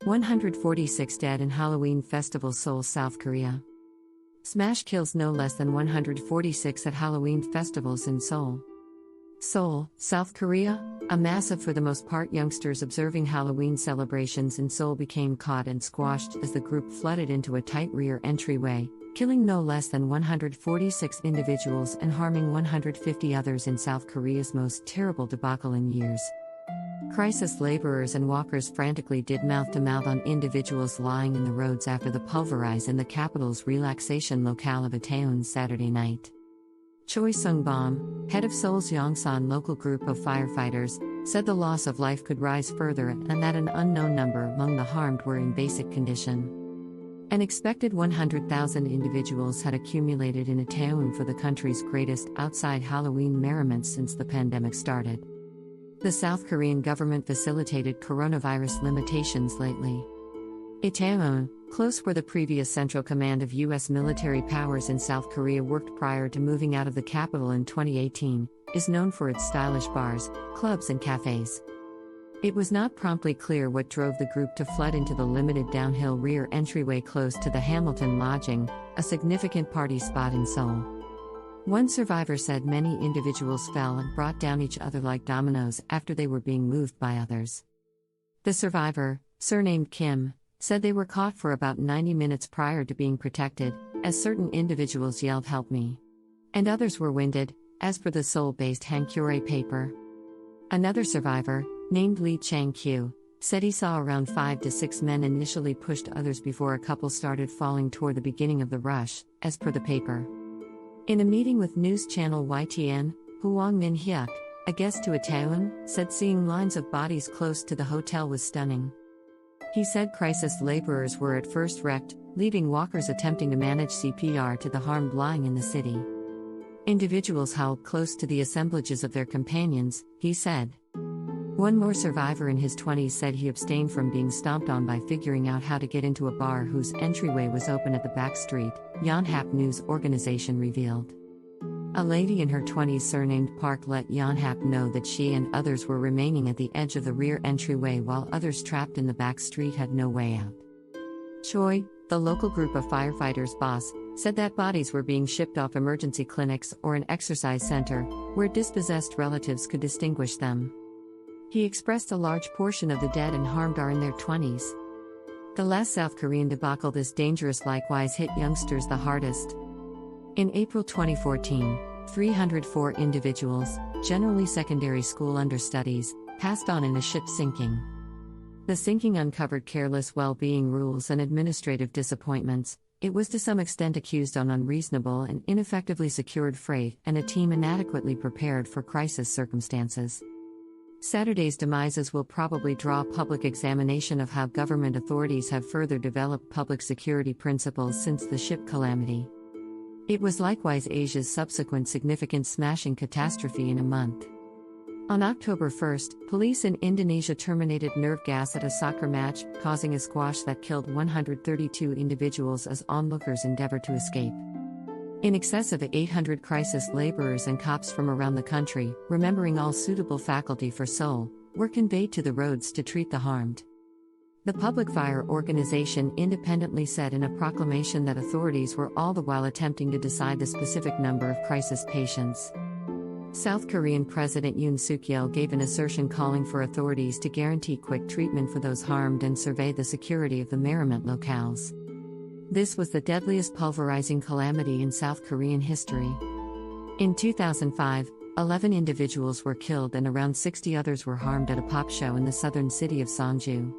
146 dead in Halloween festival Seoul, South Korea. Smash kills no less than 146 at Halloween festivals in Seoul. Seoul, South Korea, a mass of for the most part youngsters observing Halloween celebrations in Seoul became caught and squashed as the group flooded into a tight rear entryway, killing no less than 146 individuals and harming 150 others in South Korea's most terrible debacle in years. Crisis laborers and walkers frantically did mouth-to-mouth on individuals lying in the roads after the pulverize in the capital's relaxation locale of Itaewon Saturday night. Choi Sung-bom, head of Seoul's Yongsan local group of firefighters, said the loss of life could rise further and that an unknown number among the harmed were in basic condition. An expected 100,000 individuals had accumulated in Itaewon for the country's greatest outside Halloween merriment since the pandemic started. The South Korean government facilitated coronavirus limitations lately. Itaewon, close where the previous Central Command of U.S. military powers in South Korea worked prior to moving out of the capital in 2018, is known for its stylish bars, clubs and cafes. It was not promptly clear what drove the group to flood into the limited downhill rear entryway close to the Hamilton Lodging, a significant party spot in Seoul. One survivor said many individuals fell and brought down each other like dominoes after they were being moved by others. The survivor, surnamed Kim, said they were caught for about 90 minutes prior to being protected, as certain individuals yelled "help me," and others were winded, as per the Seoul-based Hankyoreh paper. Another survivor, named Lee Chang-kyu, said he saw around 5 to 6 men initially pushed others before a couple started falling toward the beginning of the rush, as per the paper. In a meeting with news channel YTN, Hwang Min-hyuk, a guest to Itaewon, said seeing lines of bodies close to the hotel was stunning. He said crisis laborers were at first wrecked, leaving walkers attempting to manage CPR to the harmed lying in the city. Individuals howled close to the assemblages of their companions, he said. One more survivor in his 20s said he abstained from being stomped on by figuring out how to get into a bar whose entryway was open at the back street, Yonhap News Organization revealed. A lady in her 20s surnamed Park let Yonhap know that she and others were remaining at the edge of the rear entryway while others trapped in the back street had no way out. Choi, the local group of firefighters boss, said that bodies were being shipped off emergency clinics or an exercise center, where dispossessed relatives could distinguish them. He expressed a large portion of the dead and harmed are in their 20s. The last South Korean debacle this dangerous likewise hit youngsters the hardest. In April 2014, 304 individuals, generally secondary school understudies, passed on in a ship sinking. The sinking uncovered careless well-being rules and administrative disappointments. It was to some extent accused on unreasonable and ineffectively secured freight and a team inadequately prepared for crisis circumstances. Saturday's demises will probably draw public examination of how government authorities have further developed public security principles since the ship calamity. It was likewise Asia's subsequent significant smashing catastrophe in a month. On October 1, police in Indonesia terminated nerve gas at a soccer match, causing a squash that killed 132 individuals as onlookers endeavored to escape. In excess of 800 crisis laborers and cops from around the country, remembering all suitable faculty for Seoul, were conveyed to the roads to treat the harmed. The Public Fire Organization independently said in a proclamation that authorities were all the while attempting to decide the specific number of crisis patients. South Korean President Yoon Suk-yeol gave an assertion calling for authorities to guarantee quick treatment for those harmed and survey the security of the merriment locales. This was the deadliest pulverizing calamity in South Korean history. In 2005, 11 individuals were killed and around 60 others were harmed at a pop show in the southern city of Songju.